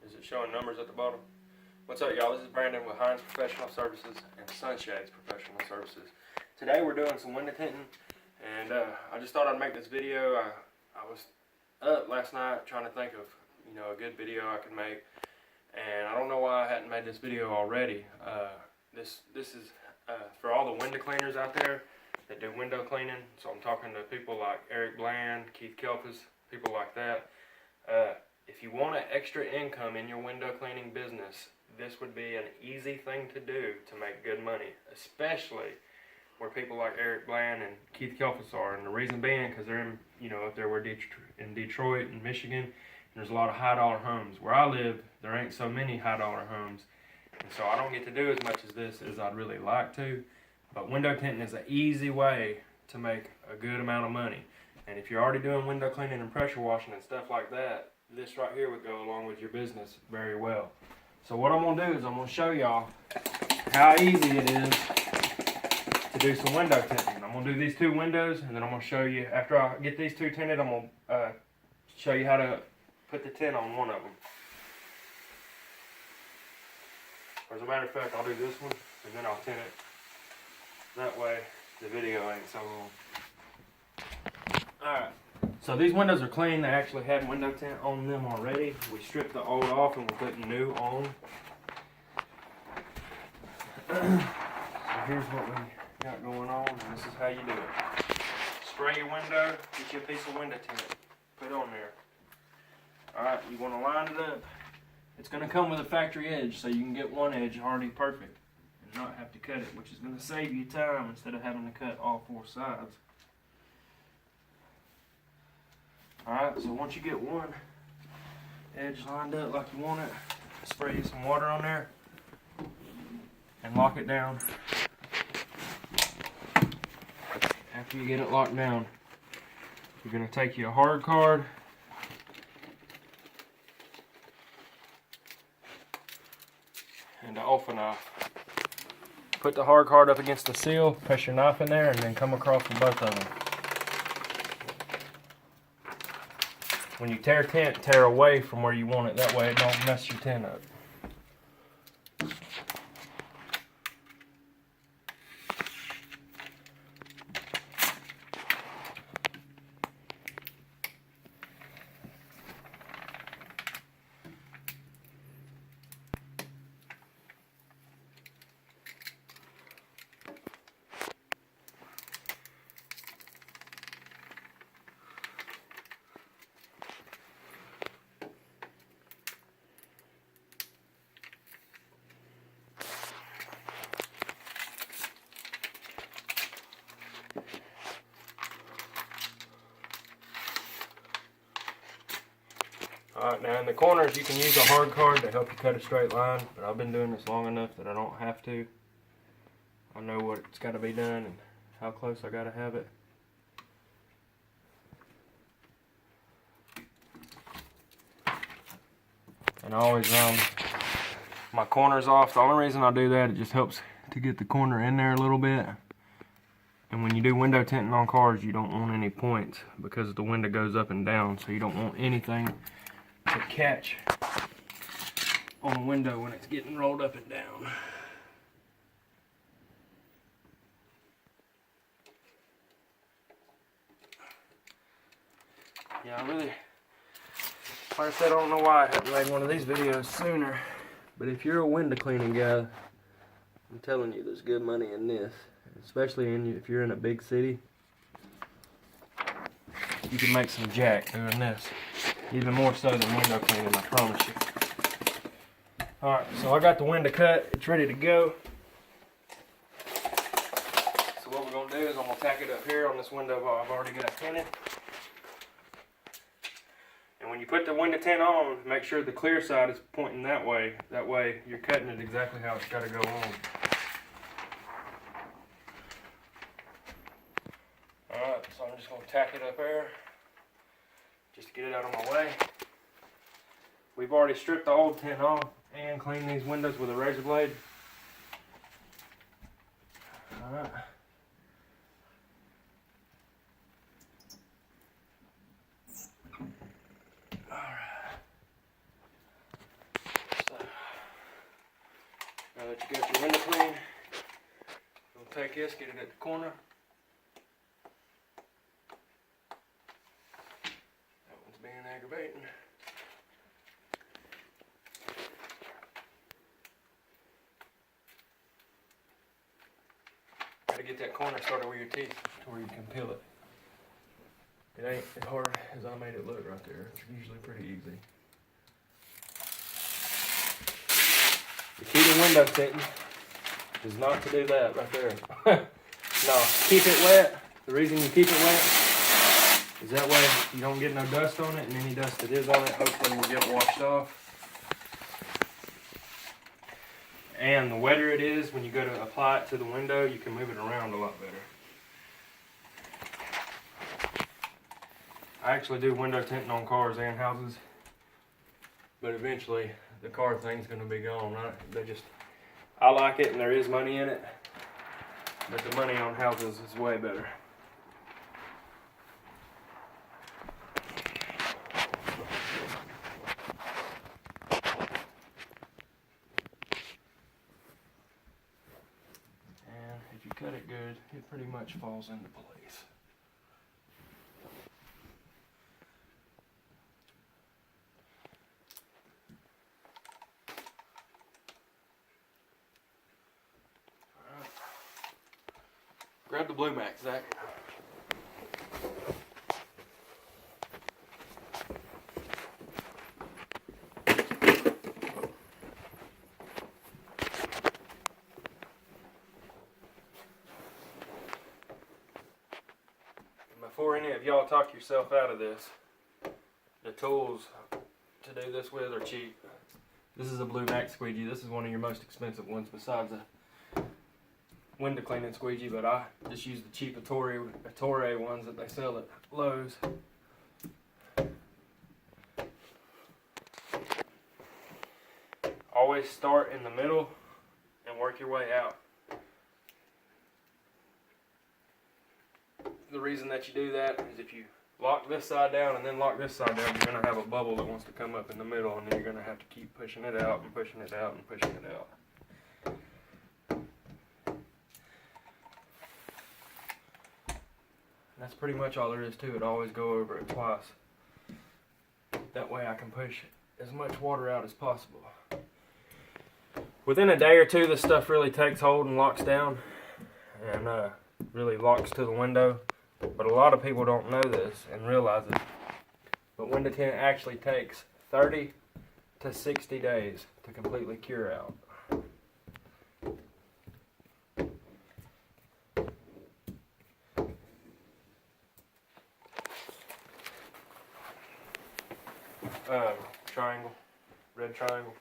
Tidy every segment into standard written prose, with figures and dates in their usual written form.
Is it showing numbers at the bottom? What's up, y'all? This is Brandon with Hines Professional Services and Sunshades Professional Services. Today we're doing some window tinting, and I just thought I'd make this video. I was up last night trying to think of a good video I could make, and I don't know why I hadn't made this video already. This is for all the window cleaners out there that do window cleaning. So I'm talking to people like Eric Bland, Keith Kelfis, people like that. If you want an extra income in your window cleaning business, this would be an easy thing to do to make good money, especially where people like Eric Bland and Keith Kelfis are. And the reason being, because they're in, up there where in Detroit and Michigan, and there's a lot of high dollar homes. Where I live, there ain't so many high dollar homes, and so I don't get to do as much as this as I'd really like to. But window tinting is an easy way to make a good amount of money. And if you're already doing window cleaning and pressure washing and stuff like that, this right here would go along with your business very well. So what I'm gonna do is I'm gonna show y'all how easy it is to do some window tinting. I'm gonna do these two windows, and then I'm gonna show you, after I get these two tinted, I'm gonna show you how to put the tint on one of them. As a matter of fact, I'll do this one, and then I'll tint it. That way, the video ain't so long. Alright, so these windows are clean. They actually had window tint on them already. We stripped the old off and we're putting new on. So here's what we got going on, and this is how you do it. Spray your window, get you a piece of window tint, put it on there. Alright, you want to line it up. It's going to come with a factory edge, so you can get one edge already perfect and not have to cut it, which is going to save you time instead of having to cut all four sides. Alright, so once you get one edge lined up like you want it, spray you some water on there and lock it down. After you get it locked down, you're going to take your hard card and an Alpha knife. Put the hard card up against the seal, press your knife in there, and then come across with both of them. When you tear tint, tear away from where you want it. That way it don't mess your tint up. Alright, now in the corners you can use a hard card to help you cut a straight line, but I've been doing this long enough that I don't have to. I know what's got to be done and how close I got to have it. And I always round my corners off. The only reason I do that, it just helps to get the corner in there a little bit. And when you do window tinting on cars, you don't want any points because the window goes up and down, so you don't want anything to catch on the window when it's getting rolled up and down. Yeah, I really, like I said, I don't know why I hadn't made one of these videos sooner, but if you're a window cleaning guy, I'm telling you, there's good money in this, especially if you're in a big city. You can make some jack doing this. Even more so than window cleaning, I promise you. Alright, so I got the window cut. It's ready to go. So what we're going to do is I'm going to tack it up here on this window I've already got tinted. And when you put the window tint on, make sure the clear side is pointing that way. That way you're cutting it exactly how it's got to go on. Alright, so I'm just going to tack it up there, just to get it out of my way. We've already stripped the old tint off and cleaned these windows with a razor blade. Alright. Now that you got your window clean, we'll take this, get it at the corner. That one's being aggravating. Gotta get that corner started with your teeth to where you can peel it. It ain't as hard as I made it look right there. It's usually pretty easy. The key to window tinting is not to do that right there. No, keep it wet. The reason you keep it wet is that way you don't get no dust on it, and any dust that is on it hopefully will get washed off. And the wetter it is, when you go to apply it to the window, you can move it around a lot better. I actually do window tinting on cars and houses, but eventually the car thing's going to be gone, right? I like it and there is money in it, but the money on houses is way better. And if you cut it good, it pretty much falls into place. Grab the Blue Max, Zach. Before any of y'all talk yourself out of this, the tools to do this with are cheap. This is a Blue Max squeegee. This is one of your most expensive ones besides a window cleaning squeegee, but I just use the cheap Ettore ones that they sell at Lowe's. Always start in the middle and work your way out. The reason that you do that is if you lock this side down and then lock this side down, you're going to have a bubble that wants to come up in the middle, and then you're going to have to keep pushing it out and pushing it out and pushing it out. That's pretty much all there is to it. Always go over it twice. That way I can push as much water out as possible. Within a day or two, this stuff really takes hold and locks down and really locks to the window. But a lot of people don't know this and realize it. But window tint actually takes 30 to 60 days to completely cure out. Triangle, red triangle.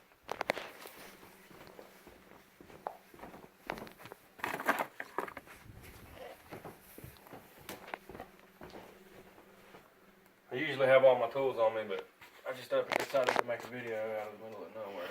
I usually have all my tools on me, but I just decided to make a video out of the middle of nowhere.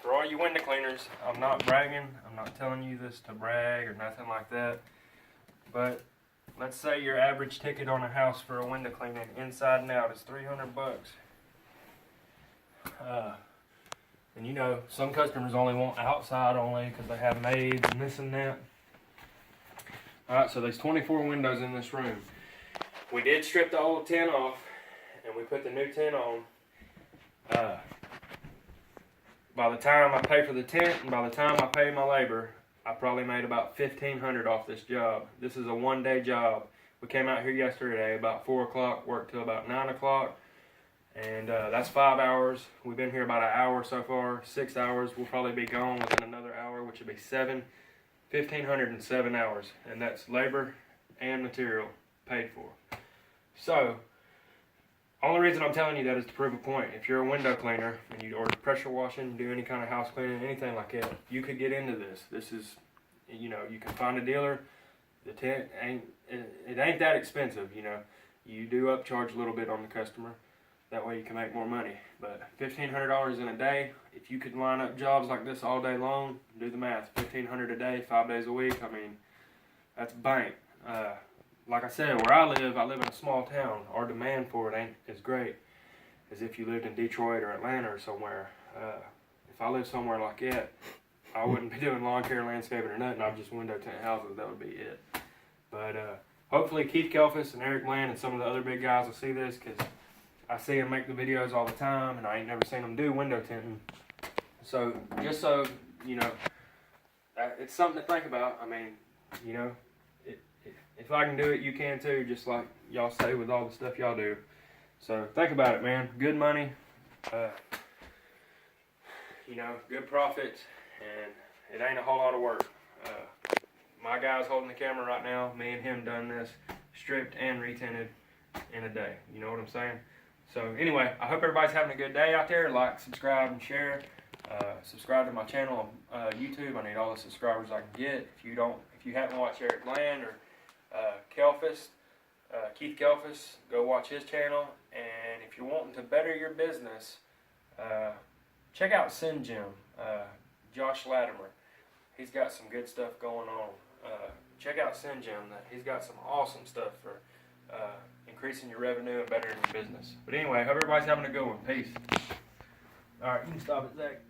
For all you window cleaners, I'm not bragging. I'm not telling you this to brag or nothing like that. But let's say your average ticket on a house for a window cleaning inside and out is $300. And you know, some customers only want outside only because they have maids and this and that. Alright, so there's 24 windows in this room. We did strip the old tint off and we put the new tint on. By the time I pay for the tint and by the time I pay my labor, I probably made about $1,500 off this job. This is a one-day job. We came out here yesterday about 4 o'clock, worked till about 9 o'clock, and that's 5 hours. We've been here about an hour so far. 6 hours. We'll probably be gone within another hour, which would be 1,507 hours, and that's labor and material paid for. So, only reason I'm telling you that is to prove a point. If you're a window cleaner and you order pressure washing, do any kind of house cleaning, anything like that, you could get into this. This is, you know, you can find a dealer. The tint ain't, it ain't that expensive, you know. You do upcharge a little bit on the customer, That way you can make more money. But $1,500 in a day, if you could line up jobs like this all day long, do the math. $1,500 a day, 5 days a week. I mean, that's bank. Like I said, where I live in a small town. Our demand for it ain't as great as if you lived in Detroit or Atlanta or somewhere. If I lived somewhere like that, I wouldn't be doing lawn care, landscaping, or nothing. I'd just window tint houses. That would be it. But hopefully Keith Kelfis and Eric Bland and some of the other big guys will see this, because I see them make the videos all the time, and I ain't never seen them do window tinting. So just so you know, it's something to think about. I mean, you know, if I can do it, you can too, just like y'all say with all the stuff y'all do. So think about it, man. Good money, you know, good profits, and it ain't a whole lot of work. My guy's holding the camera right now. Me and him done this, stripped and retinted in a day. You know what I'm saying? So anyway, I hope everybody's having a good day out there. Like, subscribe, and share. Subscribe to my channel on YouTube. I need all the subscribers I can get. If you haven't watched Eric Bland or Kelfis, Keith Kelfis, go watch his channel. And if you're wanting to better your business, check out SynGym, Josh Latimer. He's got some good stuff going on. Check out SynGym. He's got some awesome stuff for increasing your revenue and bettering your business. But anyway, hope everybody's having a good one. Peace. All right, you can stop it, Zach.